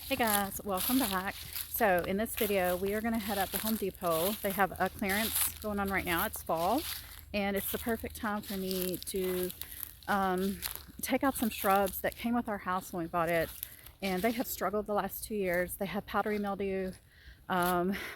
Hey guys, welcome back. So in this video we are going to head up to Home Depot. They have a clearance going on right now. It's fall and it's the perfect time for me to take out some shrubs that came with our house when we bought it, and they have struggled the last 2 years. They have powdery mildew.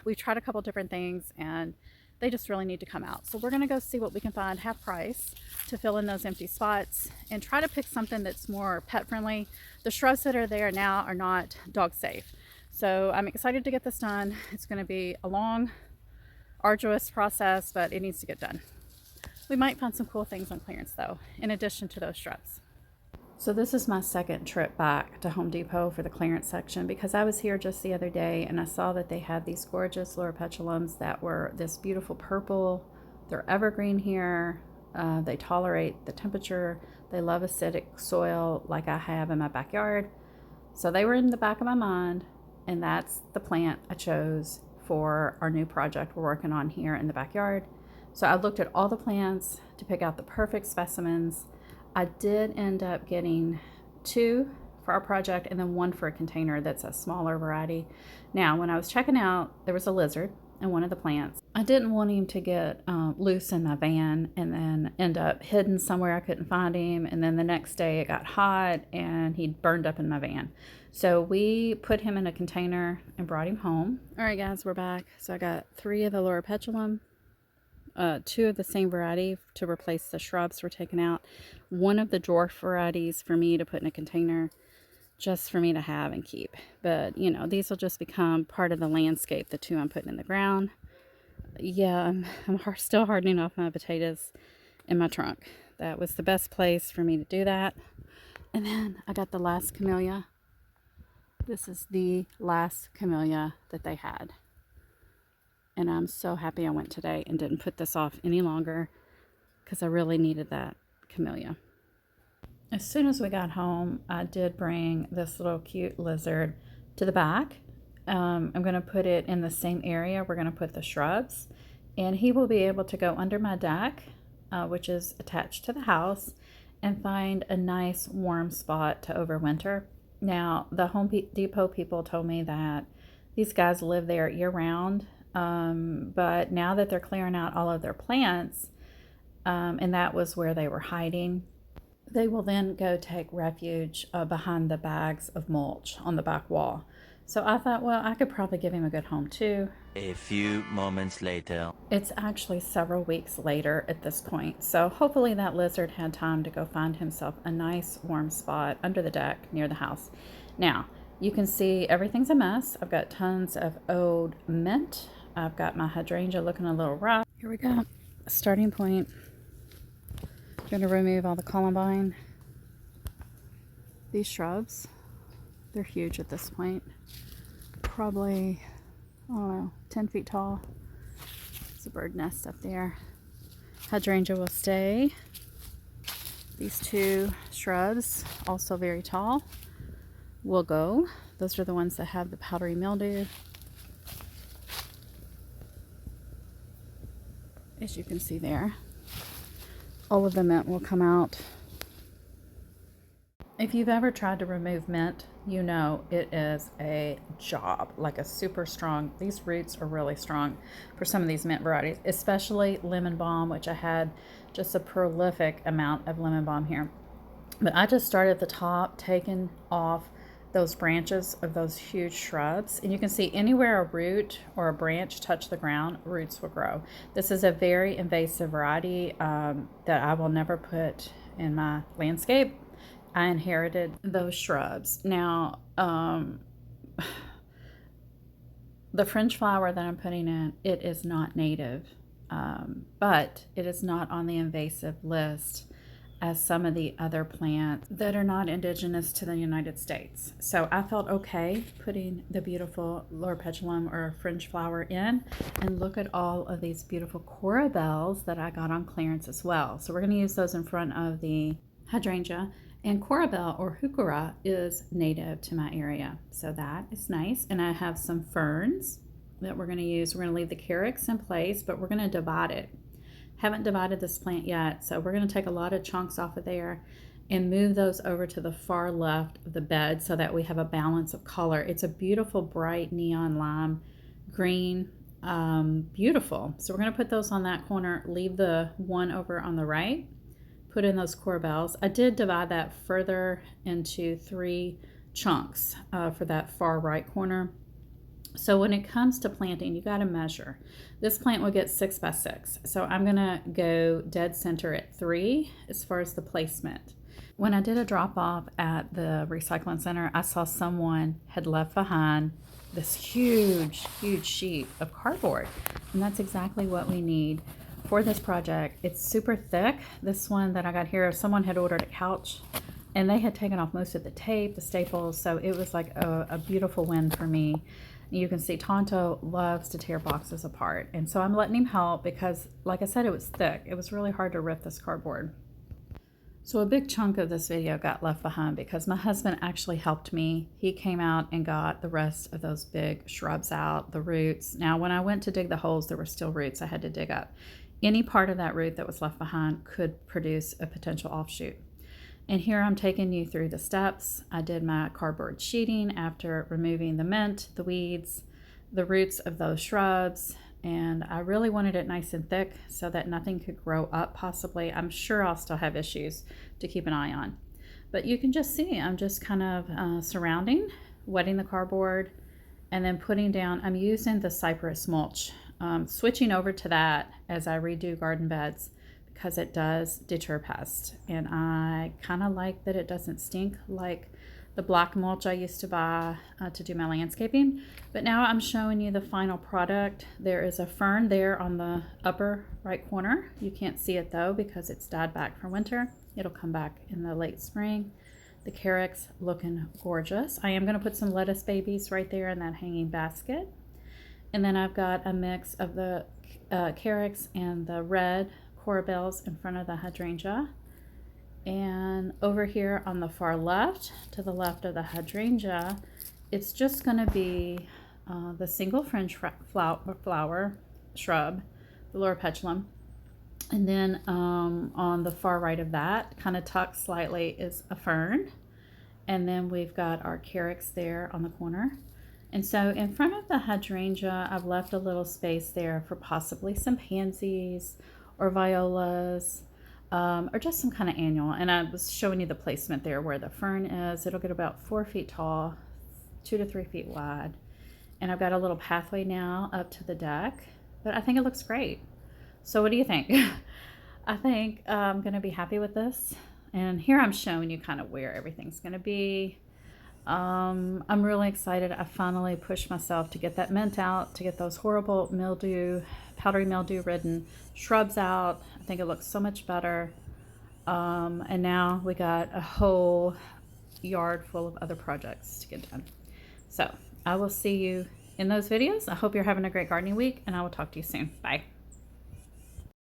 We've tried a couple different things and they just really need to come out. So we're going to go see what we can find half price to fill in those empty spots and try to pick something that's more pet friendly. The shrubs that are there now are not dog safe. So I'm excited to get this done. It's going to be a long, arduous process, but it needs to get done. We might find some cool things on clearance though, in addition to those shrubs. So this is my second trip back to Home Depot for the clearance section, because I was here just the other day and I saw that they had these gorgeous Loropetalums that were this beautiful purple. They're evergreen here. They tolerate the temperature. They love acidic soil like I have in my backyard. So they were in the back of my mind, and that's the plant I chose for our new project we're working on here in the backyard. So I looked at all the plants to pick out the perfect specimens. I did end up getting 2 for our project and then 1 for a container that's a smaller variety. Now, when I was checking out, there was a lizard in one of the plants. I didn't want him to get loose in my van and then end up hidden somewhere I couldn't find him. And then the next day it got hot and he burned up in my van. So we put him in a container and brought him home. All right, guys, we're back. So I got 3 of the Loropetalum. 2 of the same variety to replace the shrubs were taken out. 1 of the dwarf varieties for me to put in a container just for me to have and keep. But, you know, these will just become part of the landscape, the 2 I'm putting in the ground. Yeah, I'm still hardening off my potatoes in my trunk. That was the best place for me to do that. And then I got the last camellia. This is the last camellia that they had. And I'm so happy I went today and didn't put this off any longer, because I really needed that camellia. As soon as we got home, I did bring this little cute lizard to the back. I'm going to put it in the same area we're going to put the shrubs. And he will be able to go under my deck, which is attached to the house, and find a nice warm spot to overwinter. Now, the Home Depot people told me that these guys live there year-round. But now that they're clearing out all of their plants, and that was where they were hiding, they will then go take refuge behind the bags of mulch on the back wall. So I thought, well, I could probably give him a good home too. A few moments later. It's actually several weeks later at this point. So hopefully that lizard had time to go find himself a nice warm spot under the deck near the house. Now, you can see everything's a mess. I've got tons of old mint. I've got my hydrangea looking a little rough. Here we go. Starting point. Going to remove all the columbine. These shrubs, they're huge at this point. Probably, I don't know, 10 feet tall. There's a bird nest up there. Hydrangea will stay. These 2 shrubs, also very tall, will go. Those are the ones that have the powdery mildew. As you can see there, all of the mint will come out. If you've ever tried to remove mint, you know it is a job, like a super strong. These roots are really strong for some of these mint varieties, especially lemon balm, which I had just a prolific amount of lemon balm here. But I just started at the top, taking off those branches of those huge shrubs, and you can see anywhere a root or a branch touch the ground, roots will grow. This is a very invasive variety that I will never put in my landscape. I inherited those shrubs. Now, the fringe flower that I'm putting in, it is not native, but it is not on the invasive list as some of the other plants that are not indigenous to the United States. So I felt okay putting the beautiful Loropetalum or fringe flower in, and look at all of these beautiful coral bells that I got on clearance as well. So we're going to use those in front of the hydrangea. And coral bell or heuchera is native to my area, so that is nice. And I have some ferns that we're going to use. We're going to leave the carex in place, but we're going to divide it. Haven't divided this plant yet, so we're going to take a lot of chunks off of there and move those over to the far left of the bed so that we have a balance of color. It's a beautiful bright neon lime green, beautiful. So we're going to put those on that corner, leave the one over on the right, put in those corbels. I did divide that further into 3 chunks for that far right corner. So when it comes to planting, you got to measure. This plant will get 6 by 6. So I'm going to go dead center at 3 as far as the placement. When I did a drop off at the recycling center, I saw someone had left behind this huge sheet of cardboard. And that's exactly what we need for this project. It's super thick. This one that I got here, someone had ordered a couch and they had taken off most of the tape, the staples. So it was like a beautiful win for me. You can see Tonto loves to tear boxes apart. And so I'm letting him help because, like I said, it was thick. It was really hard to rip this cardboard. So a big chunk of this video got left behind because my husband actually helped me. He came out and got the rest of those big shrubs out, the roots. Now, when I went to dig the holes, there were still roots I had to dig up. Any part of that root that was left behind could produce a potential offshoot. And here I'm taking you through the steps. I did my cardboard sheeting after removing the mint, the weeds, the roots of those shrubs, and I really wanted it nice and thick so that nothing could grow up possibly. I'm sure I'll still have issues to keep an eye on. But you can just see I'm just kind of surrounding, wetting the cardboard, and then putting down, I'm using the cypress mulch, switching over to that as I redo garden beds, because it does deter pests, and I kind of like that it doesn't stink like the black mulch I used to buy to do my landscaping. But now I'm showing you the final product. There is a fern there on the upper right corner. You can't see it though because it's died back for winter. It'll come back in the late spring. The carex looking gorgeous. I am going to put some lettuce babies right there in that hanging basket. And then I've got a mix of the carex and the red corbels in front of the hydrangea. And over here on the far left, to the left of the hydrangea, it's just going to be the single fringe flower shrub, the Loropetalum. And then on the far right of that, kind of tucked slightly, is a fern. And then we've got our carex there on the corner. And so in front of the hydrangea, I've left a little space there for possibly some pansies or violas, or just some kind of annual. And I was showing you the placement there where the fern is. It'll get about 4 feet tall, 2 to 3 feet wide. And I've got a little pathway now up to the deck, but I think it looks great. So what do you think? I think I'm going to be happy with this. And here I'm showing you kind of where everything's going to be. I'm really excited. I finally pushed myself to get that mint out, to get those horrible powdery mildew ridden shrubs out. I think it looks so much better. And now we got a whole yard full of other projects to get done. So I will see you in those videos. I hope you're having a great gardening week, and I will talk to you soon. Bye.